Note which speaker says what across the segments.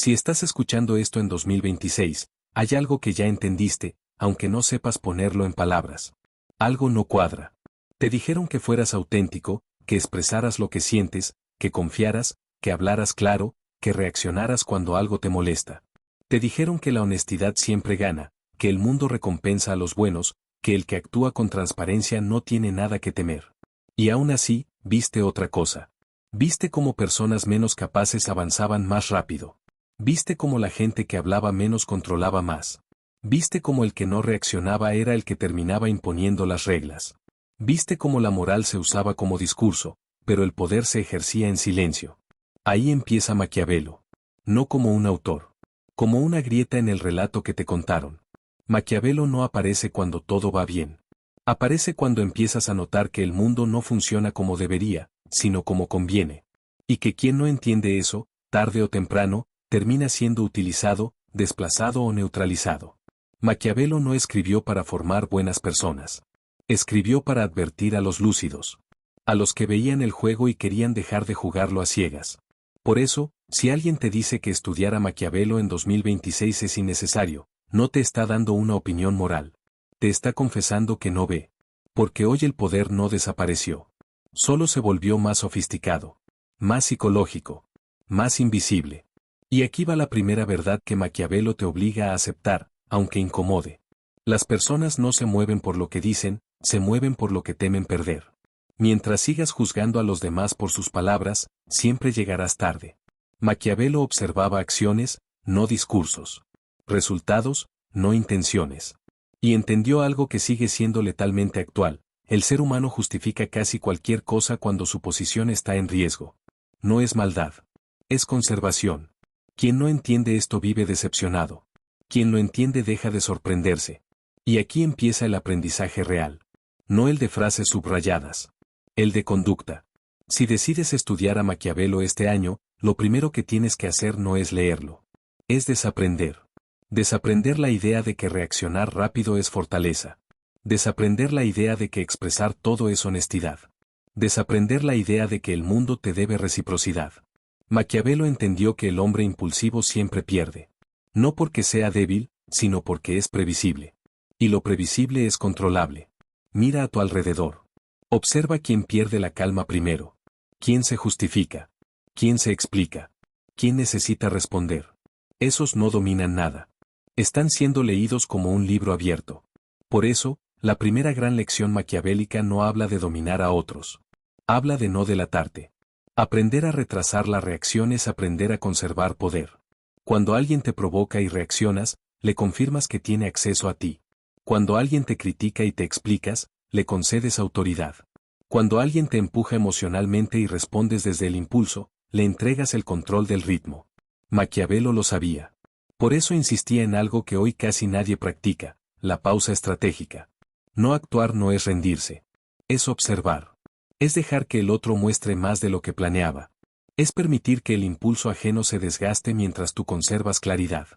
Speaker 1: Si estás escuchando esto en 2026, hay algo que ya entendiste, aunque no sepas ponerlo en palabras. Algo no cuadra. Te dijeron que fueras auténtico, que expresaras lo que sientes, que confiaras, que hablaras claro, que reaccionaras cuando algo te molesta. Te dijeron que la honestidad siempre gana, que el mundo recompensa a los buenos, que el que actúa con transparencia no tiene nada que temer. Y aún así, viste otra cosa. Viste cómo personas menos capaces avanzaban más rápido. Viste cómo la gente que hablaba menos controlaba más. Viste cómo el que no reaccionaba era el que terminaba imponiendo las reglas. Viste cómo la moral se usaba como discurso, pero el poder se ejercía en silencio. Ahí empieza Maquiavelo. No como un autor. Como una grieta en el relato que te contaron. Maquiavelo no aparece cuando todo va bien. Aparece cuando empiezas a notar que el mundo no funciona como debería, sino como conviene. Y que quien no entiende eso, tarde o temprano, termina siendo utilizado, desplazado o neutralizado. Maquiavelo no escribió para formar buenas personas. Escribió para advertir a los lúcidos. A los que veían el juego y querían dejar de jugarlo a ciegas. Por eso, si alguien te dice que estudiar a Maquiavelo en 2026 es innecesario, no te está dando una opinión moral. Te está confesando que no ve. Porque hoy el poder no desapareció. Solo se volvió más sofisticado. Más psicológico. Más invisible. Y aquí va la primera verdad que Maquiavelo te obliga a aceptar, aunque incomode. Las personas no se mueven por lo que dicen, se mueven por lo que temen perder. Mientras sigas juzgando a los demás por sus palabras, siempre llegarás tarde. Maquiavelo observaba acciones, no discursos. Resultados, no intenciones. Y entendió algo que sigue siendo letalmente actual: el ser humano justifica casi cualquier cosa cuando su posición está en riesgo. No es maldad. Es conservación. Quien no entiende esto vive decepcionado. Quien lo entiende deja de sorprenderse. Y aquí empieza el aprendizaje real. No el de frases subrayadas. El de conducta. Si decides estudiar a Maquiavelo este año, lo primero que tienes que hacer no es leerlo. Es desaprender. Desaprender la idea de que reaccionar rápido es fortaleza. Desaprender la idea de que expresar todo es honestidad. Desaprender la idea de que el mundo te debe reciprocidad. Maquiavelo entendió que el hombre impulsivo siempre pierde. No porque sea débil, sino porque es previsible. Y lo previsible es controlable. Mira a tu alrededor. Observa quién pierde la calma primero. Quién se justifica. Quién se explica. Quién necesita responder. Esos no dominan nada. Están siendo leídos como un libro abierto. Por eso, la primera gran lección maquiavélica no habla de dominar a otros. Habla de no delatarte. Aprender a retrasar la reacción es aprender a conservar poder. Cuando alguien te provoca y reaccionas, le confirmas que tiene acceso a ti. Cuando alguien te critica y te explicas, le concedes autoridad. Cuando alguien te empuja emocionalmente y respondes desde el impulso, le entregas el control del ritmo. Maquiavelo lo sabía. Por eso insistía en algo que hoy casi nadie practica: la pausa estratégica. No actuar no es rendirse. Es observar. Es dejar que el otro muestre más de lo que planeaba. Es permitir que el impulso ajeno se desgaste mientras tú conservas claridad.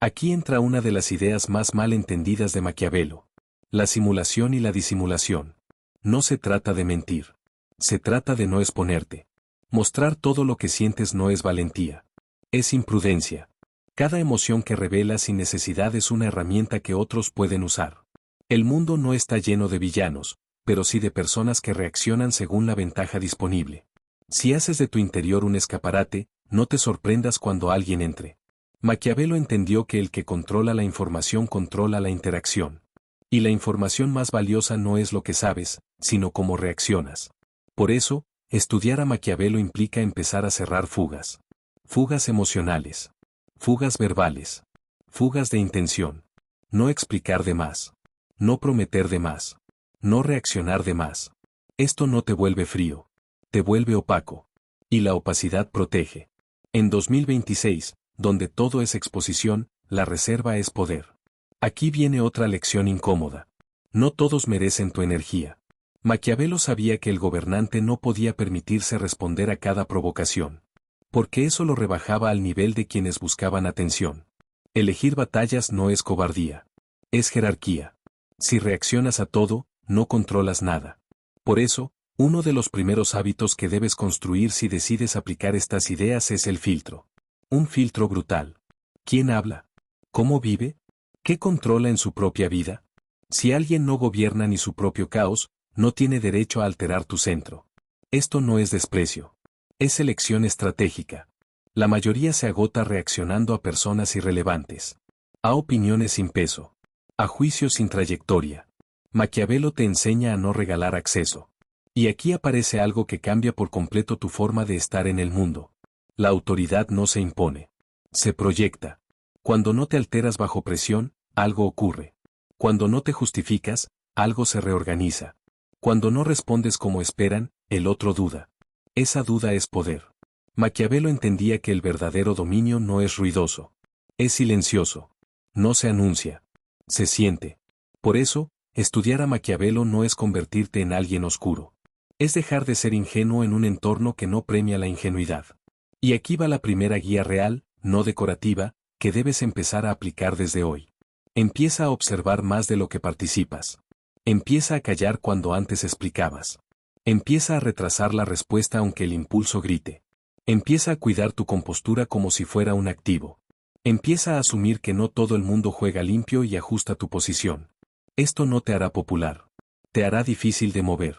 Speaker 1: Aquí entra una de las ideas más mal entendidas de Maquiavelo: la simulación y la disimulación. No se trata de mentir. Se trata de no exponerte. Mostrar todo lo que sientes no es valentía. Es imprudencia. Cada emoción que revelas sin necesidad es una herramienta que otros pueden usar. El mundo no está lleno de villanos, pero sí de personas que reaccionan según la ventaja disponible. Si haces de tu interior un escaparate, no te sorprendas cuando alguien entre. Maquiavelo entendió que el que controla la información controla la interacción. Y la información más valiosa no es lo que sabes, sino cómo reaccionas. Por eso, estudiar a Maquiavelo implica empezar a cerrar fugas. Fugas emocionales. Fugas verbales. Fugas de intención. No explicar de más. No prometer de más. No reaccionar de más. Esto no te vuelve frío. Te vuelve opaco. Y la opacidad protege. En 2026, donde todo es exposición, la reserva es poder. Aquí viene otra lección incómoda. No todos merecen tu energía. Maquiavelo sabía que el gobernante no podía permitirse responder a cada provocación. Porque eso lo rebajaba al nivel de quienes buscaban atención. Elegir batallas no es cobardía. Es jerarquía. Si reaccionas a todo, no controlas nada. Por eso, uno de los primeros hábitos que debes construir si decides aplicar estas ideas es el filtro. Un filtro brutal. ¿Quién habla? ¿Cómo vive? ¿Qué controla en su propia vida? Si alguien no gobierna ni su propio caos, no tiene derecho a alterar tu centro. Esto no es desprecio. Es elección estratégica. La mayoría se agota reaccionando a personas irrelevantes. A opiniones sin peso. A juicios sin trayectoria. Maquiavelo te enseña a no regalar acceso. Y aquí aparece algo que cambia por completo tu forma de estar en el mundo. La autoridad no se impone. Se proyecta. Cuando no te alteras bajo presión, algo ocurre. Cuando no te justificas, algo se reorganiza. Cuando no respondes como esperan, el otro duda. Esa duda es poder. Maquiavelo entendía que el verdadero dominio no es ruidoso. Es silencioso. No se anuncia. Se siente. Por eso, estudiar a Maquiavelo no es convertirte en alguien oscuro. Es dejar de ser ingenuo en un entorno que no premia la ingenuidad. Y aquí va la primera guía real, no decorativa, que debes empezar a aplicar desde hoy. Empieza a observar más de lo que participas. Empieza a callar cuando antes explicabas. Empieza a retrasar la respuesta aunque el impulso grite. Empieza a cuidar tu compostura como si fuera un activo. Empieza a asumir que no todo el mundo juega limpio y ajusta tu posición. Esto no te hará popular. Te hará difícil de mover.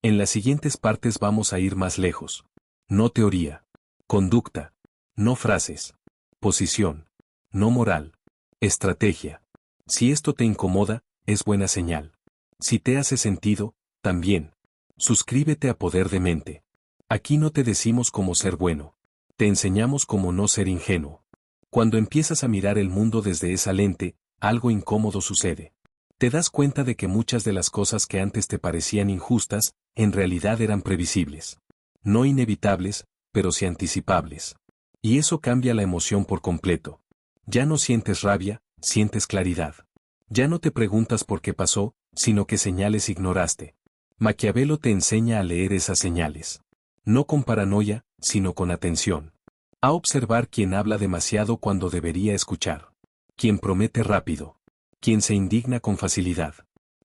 Speaker 1: En las siguientes partes vamos a ir más lejos. No teoría. Conducta. No frases. Posición. No moral. Estrategia. Si esto te incomoda, es buena señal. Si te hace sentido, también. Suscríbete a Poder de Mente. Aquí no te decimos cómo ser bueno. Te enseñamos cómo no ser ingenuo. Cuando empiezas a mirar el mundo desde esa lente, algo incómodo sucede. Te das cuenta de que muchas de las cosas que antes te parecían injustas, en realidad eran previsibles. No inevitables, pero sí anticipables. Y eso cambia la emoción por completo. Ya no sientes rabia, sientes claridad. Ya no te preguntas por qué pasó, sino qué señales ignoraste. Maquiavelo te enseña a leer esas señales. No con paranoia, sino con atención. A observar quién habla demasiado cuando debería escuchar. Quién promete rápido. Quién se indigna con facilidad.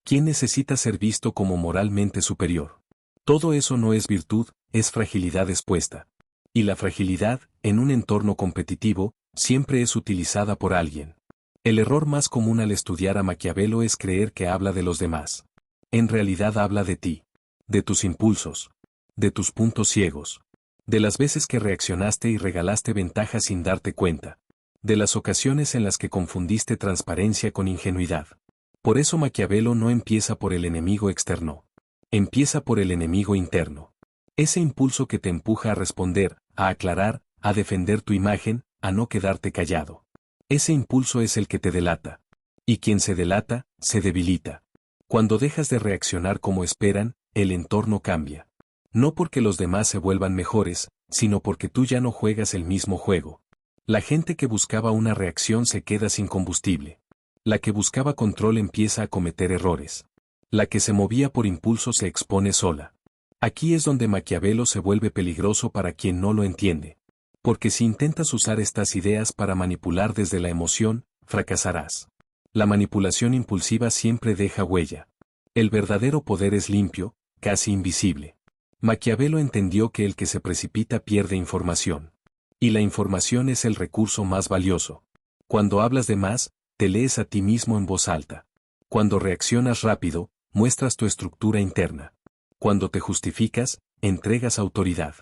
Speaker 1: Quién necesita ser visto como moralmente superior. Todo eso no es virtud, es fragilidad expuesta. Y la fragilidad, en un entorno competitivo, siempre es utilizada por alguien. El error más común al estudiar a Maquiavelo es creer que habla de los demás. En realidad habla de ti. De tus impulsos. De tus puntos ciegos. De las veces que reaccionaste y regalaste ventajas sin darte cuenta. De las ocasiones en las que confundiste transparencia con ingenuidad. Por eso Maquiavelo no empieza por el enemigo externo. Empieza por el enemigo interno. Ese impulso que te empuja a responder, a aclarar, a defender tu imagen, a no quedarte callado. Ese impulso es el que te delata. Y quien se delata, se debilita. Cuando dejas de reaccionar como esperan, el entorno cambia. No porque los demás se vuelvan mejores, sino porque tú ya no juegas el mismo juego. La gente que buscaba una reacción se queda sin combustible. La que buscaba control empieza a cometer errores. La que se movía por impulso se expone sola. Aquí es donde Maquiavelo se vuelve peligroso para quien no lo entiende. Porque si intentas usar estas ideas para manipular desde la emoción, fracasarás. La manipulación impulsiva siempre deja huella. El verdadero poder es limpio, casi invisible. Maquiavelo entendió que el que se precipita pierde información. Y la información es el recurso más valioso. Cuando hablas de más, te lees a ti mismo en voz alta. Cuando reaccionas rápido, muestras tu estructura interna. Cuando te justificas, entregas autoridad.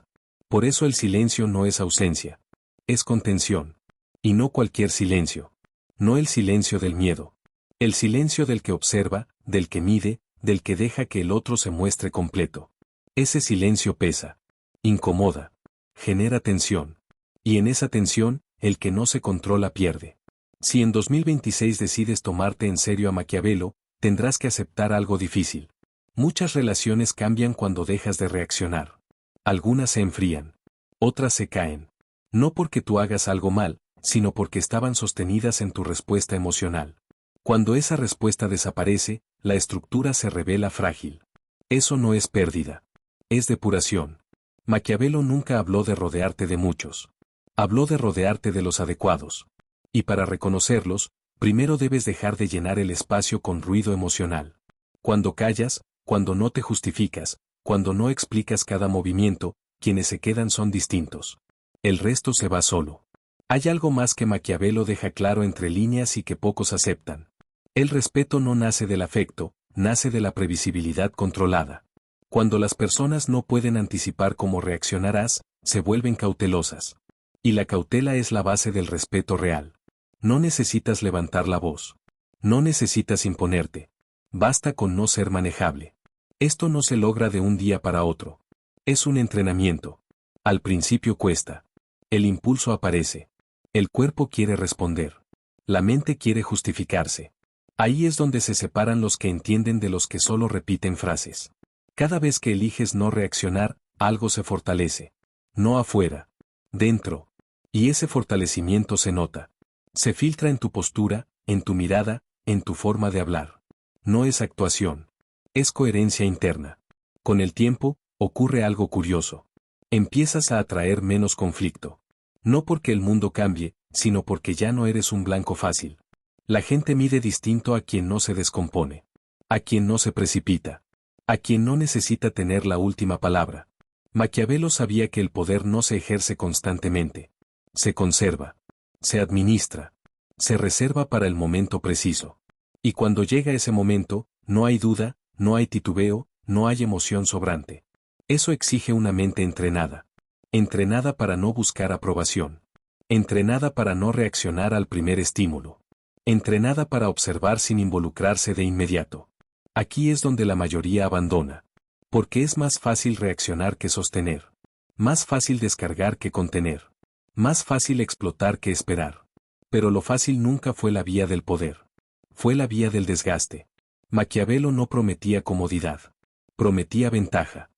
Speaker 1: Por eso el silencio no es ausencia. Es contención. Y no cualquier silencio. No el silencio del miedo. El silencio del que observa, del que mide, del que deja que el otro se muestre completo. Ese silencio pesa. Incomoda. Genera tensión. Y en esa tensión, el que no se controla pierde. Si en 2026 decides tomarte en serio a Maquiavelo, tendrás que aceptar algo difícil. Muchas relaciones cambian cuando dejas de reaccionar. Algunas se enfrían. Otras se caen. No porque tú hagas algo mal, sino porque estaban sostenidas en tu respuesta emocional. Cuando esa respuesta desaparece, la estructura se revela frágil. Eso no es pérdida. Es depuración. Maquiavelo nunca habló de rodearte de muchos. Habló de rodearte de los adecuados. Y para reconocerlos, primero debes dejar de llenar el espacio con ruido emocional. Cuando callas, cuando no te justificas, cuando no explicas cada movimiento, quienes se quedan son distintos. El resto se va solo. Hay algo más que Maquiavelo deja claro entre líneas y que pocos aceptan. El respeto no nace del afecto, nace de la previsibilidad controlada. Cuando las personas no pueden anticipar cómo reaccionarás, se vuelven cautelosas. Y la cautela es la base del respeto real. No necesitas levantar la voz. No necesitas imponerte. Basta con no ser manejable. Esto no se logra de un día para otro. Es un entrenamiento. Al principio cuesta. El impulso aparece. El cuerpo quiere responder. La mente quiere justificarse. Ahí es donde se separan los que entienden de los que solo repiten frases. Cada vez que eliges no reaccionar, algo se fortalece. No afuera. Dentro. Y ese fortalecimiento se nota. Se filtra en tu postura, en tu mirada, en tu forma de hablar. No es actuación. Es coherencia interna. Con el tiempo, ocurre algo curioso. Empiezas a atraer menos conflicto. No porque el mundo cambie, sino porque ya no eres un blanco fácil. La gente mide distinto a quien no se descompone. A quien no se precipita. A quien no necesita tener la última palabra. Maquiavelo sabía que el poder no se ejerce constantemente. Se conserva. Se administra. Se reserva para el momento preciso. Y cuando llega ese momento, no hay duda, no hay titubeo, no hay emoción sobrante. Eso exige una mente entrenada. Entrenada para no buscar aprobación. Entrenada para no reaccionar al primer estímulo. Entrenada para observar sin involucrarse de inmediato. Aquí es donde la mayoría abandona. Porque es más fácil reaccionar que sostener. Más fácil descargar que contener. Más fácil explotar que esperar. Pero lo fácil nunca fue la vía del poder. Fue la vía del desgaste. Maquiavelo no prometía comodidad. Prometía ventaja.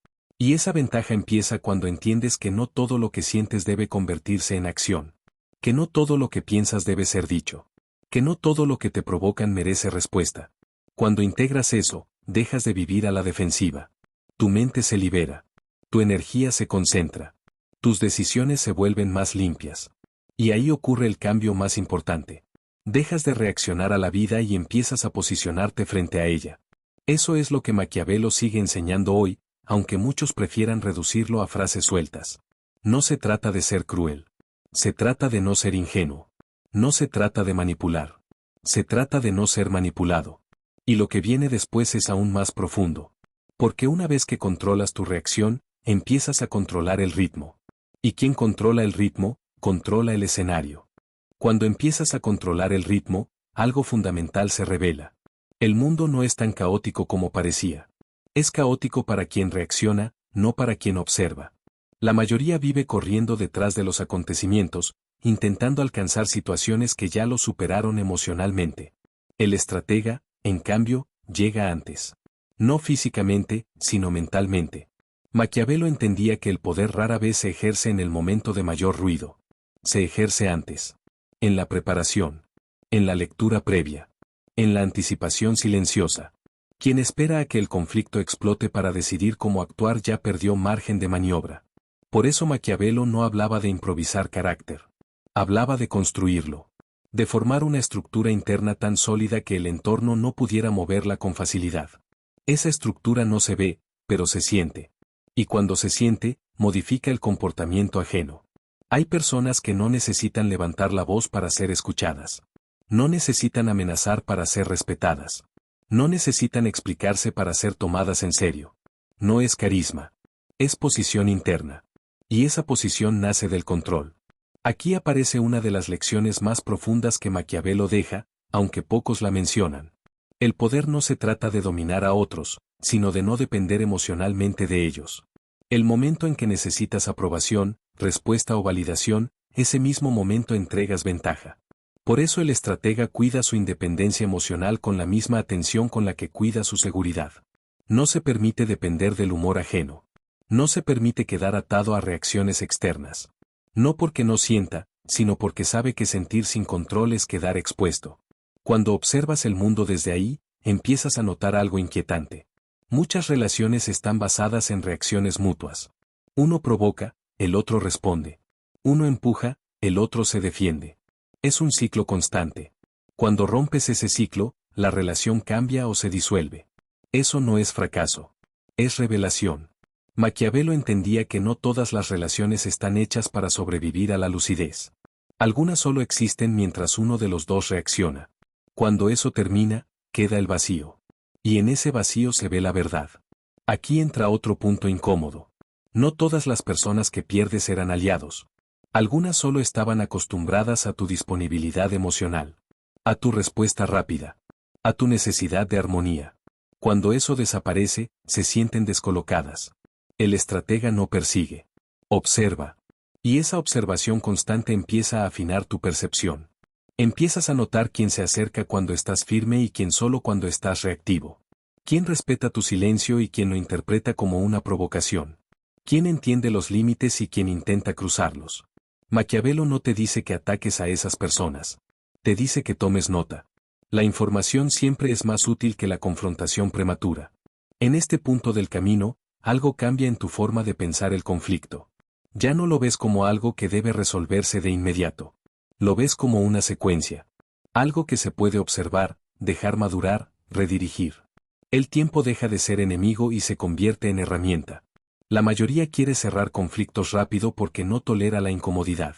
Speaker 1: Y esa ventaja empieza cuando entiendes que no todo lo que sientes debe convertirse en acción. Que no todo lo que piensas debe ser dicho. Que no todo lo que te provocan merece respuesta. Cuando integras eso, dejas de vivir a la defensiva. Tu mente se libera. Tu energía se concentra. Tus decisiones se vuelven más limpias. Y ahí ocurre el cambio más importante. Dejas de reaccionar a la vida y empiezas a posicionarte frente a ella. Eso es lo que Maquiavelo sigue enseñando hoy, aunque muchos prefieran reducirlo a frases sueltas. No se trata de ser cruel. Se trata de no ser ingenuo. No se trata de manipular. Se trata de no ser manipulado. Y lo que viene después es aún más profundo. Porque una vez que controlas tu reacción, empiezas a controlar el ritmo. Y quien controla el ritmo, controla el escenario. Cuando empiezas a controlar el ritmo, algo fundamental se revela. El mundo no es tan caótico como parecía. Es caótico para quien reacciona, no para quien observa. La mayoría vive corriendo detrás de los acontecimientos, intentando alcanzar situaciones que ya lo superaron emocionalmente. El estratega, en cambio, llega antes. No físicamente, sino mentalmente. Maquiavelo entendía que el poder rara vez se ejerce en el momento de mayor ruido. Se ejerce antes. En la preparación. En la lectura previa. En la anticipación silenciosa. Quien espera a que el conflicto explote para decidir cómo actuar ya perdió margen de maniobra. Por eso Maquiavelo no hablaba de improvisar carácter. Hablaba de construirlo. De formar una estructura interna tan sólida que el entorno no pudiera moverla con facilidad. Esa estructura no se ve, pero se siente. Y cuando se siente, modifica el comportamiento ajeno. Hay personas que no necesitan levantar la voz para ser escuchadas. No necesitan amenazar para ser respetadas. No necesitan explicarse para ser tomadas en serio. No es carisma. Es posición interna. Y esa posición nace del control. Aquí aparece una de las lecciones más profundas que Maquiavelo deja, aunque pocos la mencionan. El poder no se trata de dominar a otros, sino de no depender emocionalmente de ellos. El momento en que necesitas aprobación, respuesta o validación, ese mismo momento entregas ventaja. Por eso el estratega cuida su independencia emocional con la misma atención con la que cuida su seguridad. No se permite depender del humor ajeno. No se permite quedar atado a reacciones externas. No porque no sienta, sino porque sabe que sentir sin control es quedar expuesto. Cuando observas el mundo desde ahí, empiezas a notar algo inquietante. Muchas relaciones están basadas en reacciones mutuas. Uno provoca, el otro responde. Uno empuja, el otro se defiende. Es un ciclo constante. Cuando rompes ese ciclo, la relación cambia o se disuelve. Eso no es fracaso. Es revelación. Maquiavelo entendía que no todas las relaciones están hechas para sobrevivir a la lucidez. Algunas solo existen mientras uno de los dos reacciona. Cuando eso termina, queda el vacío. Y en ese vacío se ve la verdad. Aquí entra otro punto incómodo. No todas las personas que pierdes eran aliados. Algunas solo estaban acostumbradas a tu disponibilidad emocional, a tu respuesta rápida, a tu necesidad de armonía. Cuando eso desaparece, se sienten descolocadas. El estratega no persigue. Observa. Y esa observación constante empieza a afinar tu percepción. Empiezas a notar quién se acerca cuando estás firme y quién solo cuando estás reactivo. Quién respeta tu silencio y quién lo interpreta como una provocación. Quién entiende los límites y quién intenta cruzarlos. Maquiavelo no te dice que ataques a esas personas. Te dice que tomes nota. La información siempre es más útil que la confrontación prematura. En este punto del camino, algo cambia en tu forma de pensar el conflicto. Ya no lo ves como algo que debe resolverse de inmediato. Lo ves como una secuencia. Algo que se puede observar, dejar madurar, redirigir. El tiempo deja de ser enemigo y se convierte en herramienta. La mayoría quiere cerrar conflictos rápido porque no tolera la incomodidad.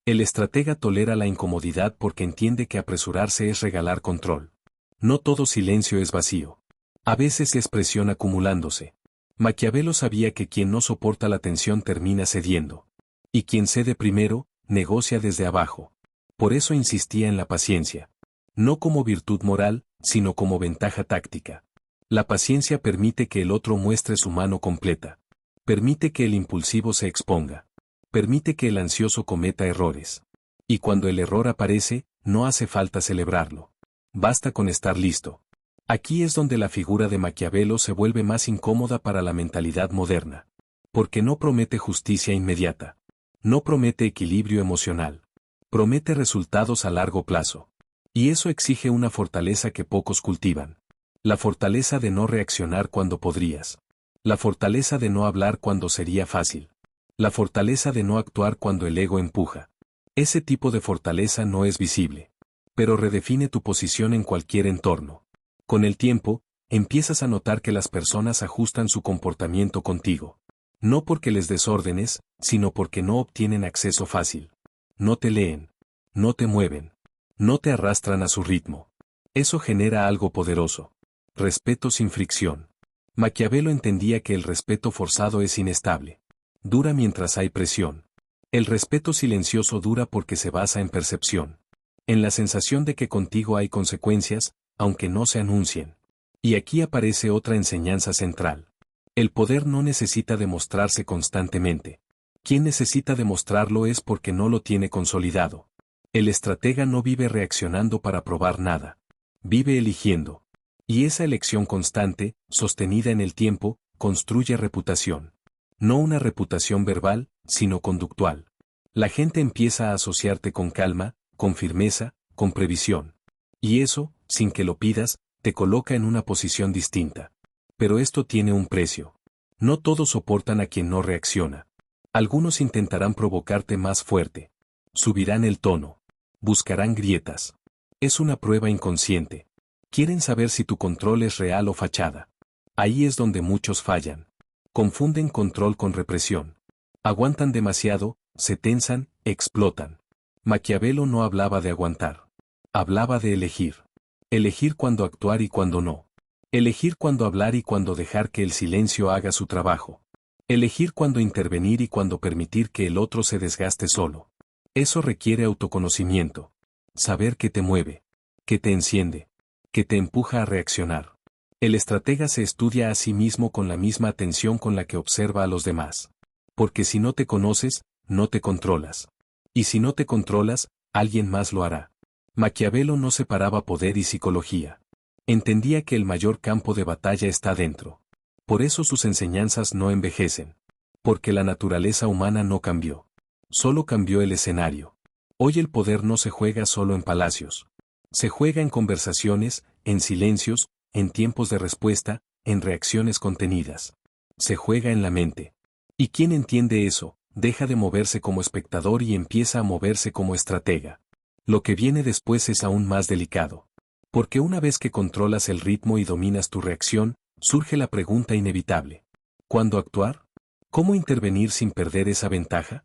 Speaker 1: El estratega tolera la incomodidad porque entiende que apresurarse es regalar control. No todo silencio es vacío. A veces es presión acumulándose. Maquiavelo sabía que quien no soporta la tensión termina cediendo. Y quien cede primero, negocia desde abajo. Por eso insistía en la paciencia. No como virtud moral, sino como ventaja táctica. La paciencia permite que el otro muestre su mano completa. Permite que el impulsivo se exponga. Permite que el ansioso cometa errores. Y cuando el error aparece, no hace falta celebrarlo. Basta con estar listo. Aquí es donde la figura de Maquiavelo se vuelve más incómoda para la mentalidad moderna. Porque no promete justicia inmediata. No promete equilibrio emocional. Promete resultados a largo plazo. Y eso exige una fortaleza que pocos cultivan. La fortaleza de no reaccionar cuando podrías. La fortaleza de no hablar cuando sería fácil. La fortaleza de no actuar cuando el ego empuja. Ese tipo de fortaleza no es visible. Pero redefine tu posición en cualquier entorno. Con el tiempo, empiezas a notar que las personas ajustan su comportamiento contigo. No porque les des órdenes, sino porque no obtienen acceso fácil. No te leen. No te mueven. No te arrastran a su ritmo. Eso genera algo poderoso. Respeto sin fricción. Maquiavelo entendía que el respeto forzado es inestable. Dura mientras hay presión. El respeto silencioso dura porque se basa en percepción. En la sensación de que contigo hay consecuencias, aunque no se anuncien. Y aquí aparece otra enseñanza central. El poder no necesita demostrarse constantemente. Quien necesita demostrarlo es porque no lo tiene consolidado. El estratega no vive reaccionando para probar nada. Vive eligiendo. Y esa elección constante, sostenida en el tiempo, construye reputación. No una reputación verbal, sino conductual. La gente empieza a asociarte con calma, con firmeza, con previsión. Y eso, sin que lo pidas, te coloca en una posición distinta. Pero esto tiene un precio. No todos soportan a quien no reacciona. Algunos intentarán provocarte más fuerte. Subirán el tono. Buscarán grietas. Es una prueba inconsciente. Quieren saber si tu control es real o fachada. Ahí es donde muchos fallan. Confunden control con represión. Aguantan demasiado, se tensan, explotan. Maquiavelo no hablaba de aguantar. Hablaba de elegir. Elegir cuándo actuar y cuándo no. Elegir cuándo hablar y cuándo dejar que el silencio haga su trabajo. Elegir cuándo intervenir y cuándo permitir que el otro se desgaste solo. Eso requiere autoconocimiento. Saber qué te mueve, qué te enciende, qué te empuja a reaccionar. El estratega se estudia a sí mismo con la misma atención con la que observa a los demás. Porque si no te conoces, no te controlas. Y si no te controlas, alguien más lo hará. Maquiavelo no separaba poder y psicología. Entendía que el mayor campo de batalla está dentro. Por eso sus enseñanzas no envejecen. Porque la naturaleza humana no cambió. Solo cambió el escenario. Hoy el poder no se juega solo en palacios. Se juega en conversaciones, en silencios, en tiempos de respuesta, en reacciones contenidas. Se juega en la mente. Y quien entiende eso, deja de moverse como espectador y empieza a moverse como estratega. Lo que viene después es aún más delicado. Porque una vez que controlas el ritmo y dominas tu reacción, surge la pregunta inevitable. ¿Cuándo actuar? ¿Cómo intervenir sin perder esa ventaja?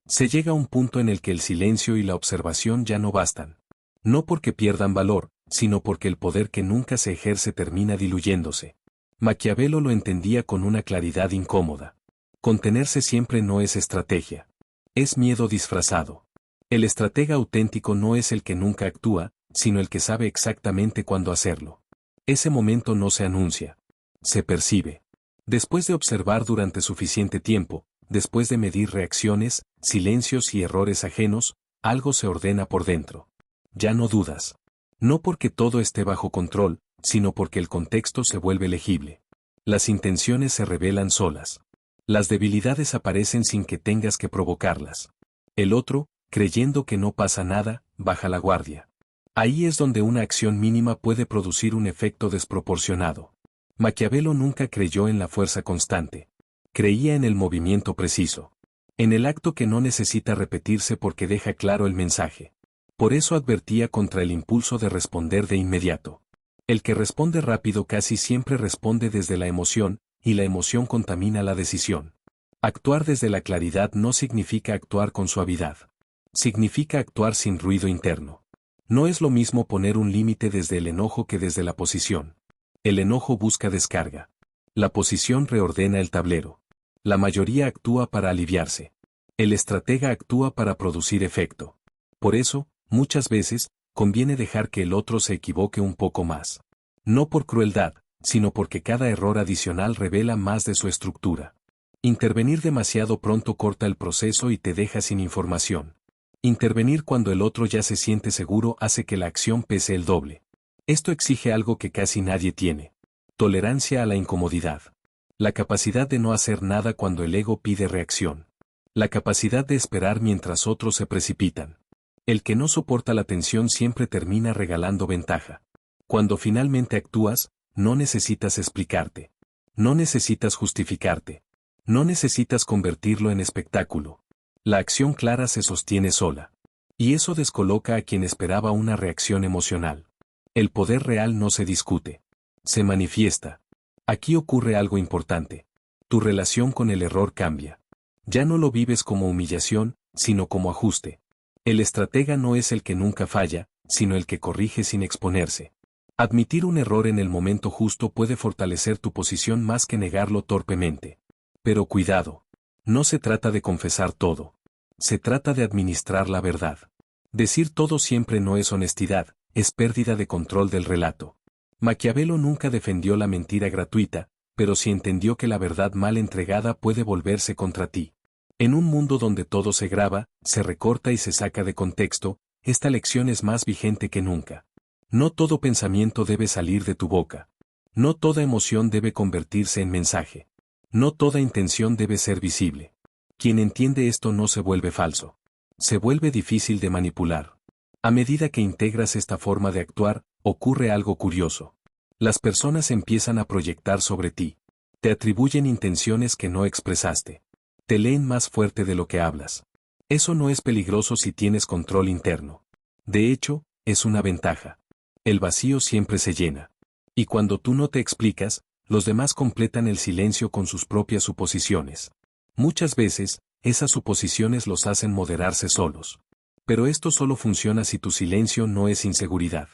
Speaker 1: Se llega a un punto en el que el silencio y la observación ya no bastan. No porque pierdan valor, sino porque el poder que nunca se ejerce termina diluyéndose. Maquiavelo lo entendía con una claridad incómoda. Contenerse siempre no es estrategia. Es miedo disfrazado. El estratega auténtico no es el que nunca actúa, sino el que sabe exactamente cuándo hacerlo. Ese momento no se anuncia. Se percibe. Después de observar durante suficiente tiempo, después de medir reacciones, silencios y errores ajenos, algo se ordena por dentro. Ya no dudas. No porque todo esté bajo control, sino porque el contexto se vuelve legible. Las intenciones se revelan solas. Las debilidades aparecen sin que tengas que provocarlas. El otro, creyendo que no pasa nada, baja la guardia. Ahí es donde una acción mínima puede producir un efecto desproporcionado. Maquiavelo nunca creyó en la fuerza constante. Creía en el movimiento preciso. En el acto que no necesita repetirse porque deja claro el mensaje. Por eso advertía contra el impulso de responder de inmediato. El que responde rápido casi siempre responde desde la emoción, y la emoción contamina la decisión. Actuar desde la claridad no significa actuar con suavidad. Significa actuar sin ruido interno. No es lo mismo poner un límite desde el enojo que desde la posición. El enojo busca descarga. La posición reordena el tablero. La mayoría actúa para aliviarse. El estratega actúa para producir efecto. Por eso, muchas veces, conviene dejar que el otro se equivoque un poco más. No por crueldad, sino porque cada error adicional revela más de su estructura. Intervenir demasiado pronto corta el proceso y te deja sin información. Intervenir cuando el otro ya se siente seguro hace que la acción pese el doble. Esto exige algo que casi nadie tiene. Tolerancia a la incomodidad. La capacidad de no hacer nada cuando el ego pide reacción. La capacidad de esperar mientras otros se precipitan. El que no soporta la tensión siempre termina regalando ventaja. Cuando finalmente actúas, no necesitas explicarte. No necesitas justificarte. No necesitas convertirlo en espectáculo. La acción clara se sostiene sola. Y eso descoloca a quien esperaba una reacción emocional. El poder real no se discute. Se manifiesta. Aquí ocurre algo importante. Tu relación con el error cambia. Ya no lo vives como humillación, sino como ajuste. El estratega no es el que nunca falla, sino el que corrige sin exponerse. Admitir un error en el momento justo puede fortalecer tu posición más que negarlo torpemente. Pero cuidado. No se trata de confesar todo. Se trata de administrar la verdad. Decir todo siempre no es honestidad, es pérdida de control del relato. Maquiavelo nunca defendió la mentira gratuita, pero sí entendió que la verdad mal entregada puede volverse contra ti. En un mundo donde todo se graba, se recorta y se saca de contexto, esta lección es más vigente que nunca. No todo pensamiento debe salir de tu boca. No toda emoción debe convertirse en mensaje. No toda intención debe ser visible. Quien entiende esto no se vuelve falso. Se vuelve difícil de manipular. A medida que integras esta forma de actuar, ocurre algo curioso. Las personas empiezan a proyectar sobre ti. Te atribuyen intenciones que no expresaste. Te leen más fuerte de lo que hablas. Eso no es peligroso si tienes control interno. De hecho, es una ventaja. El vacío siempre se llena. Y cuando tú no te explicas, los demás completan el silencio con sus propias suposiciones. Muchas veces, esas suposiciones los hacen moderarse solos. Pero esto solo funciona si tu silencio no es inseguridad.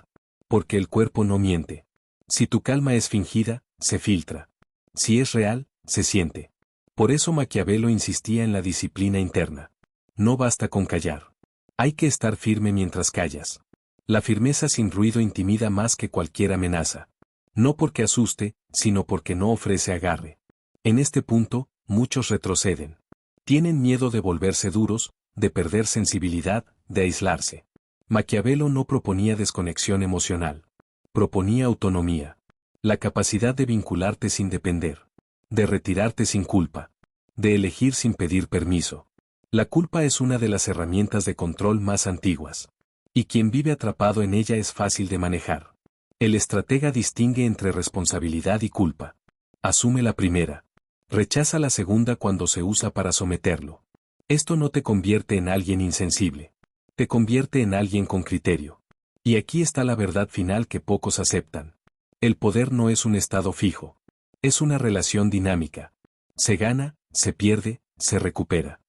Speaker 1: Porque el cuerpo no miente. Si tu calma es fingida, se filtra. Si es real, se siente. Por eso Maquiavelo insistía en la disciplina interna. No basta con callar. Hay que estar firme mientras callas. La firmeza sin ruido intimida más que cualquier amenaza. No porque asuste, sino porque no ofrece agarre. En este punto, muchos retroceden. Tienen miedo de volverse duros, de perder sensibilidad, de aislarse. Maquiavelo no proponía desconexión emocional. Proponía autonomía. La capacidad de vincularte sin depender. De retirarte sin culpa. De elegir sin pedir permiso. La culpa es una de las herramientas de control más antiguas. Y quien vive atrapado en ella es fácil de manejar. El estratega distingue entre responsabilidad y culpa. Asume la primera. Rechaza la segunda cuando se usa para someterlo. Esto no te convierte en alguien insensible. Te convierte en alguien con criterio. Y aquí está la verdad final que pocos aceptan. El poder no es un estado fijo. Es una relación dinámica. Se gana, se pierde, se recupera.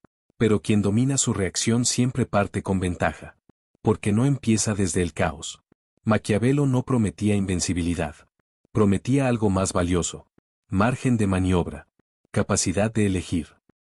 Speaker 1: Pero quien domina su reacción siempre parte con ventaja. Porque no empieza desde el caos. Maquiavelo no prometía invencibilidad. Prometía algo más valioso. Margen de maniobra. Capacidad de elegir.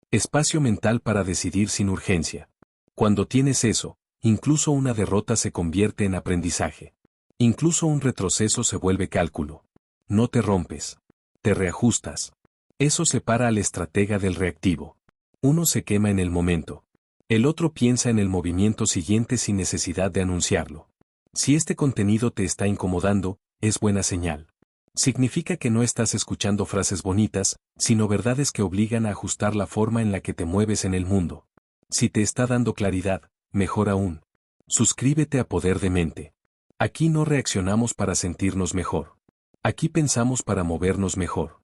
Speaker 1: Espacio mental para decidir sin urgencia. Cuando tienes eso, incluso una derrota se convierte en aprendizaje. Incluso un retroceso se vuelve cálculo. No te rompes. Te reajustas. Eso separa al estratega del reactivo. Uno se quema en el momento. El otro piensa en el movimiento siguiente sin necesidad de anunciarlo. Si este contenido te está incomodando, es buena señal. Significa que no estás escuchando frases bonitas, sino verdades que obligan a ajustar la forma en la que te mueves en el mundo. Si te está dando claridad, mejor aún. Suscríbete a Poder de Mente. Aquí no reaccionamos para sentirnos mejor. Aquí pensamos para movernos mejor.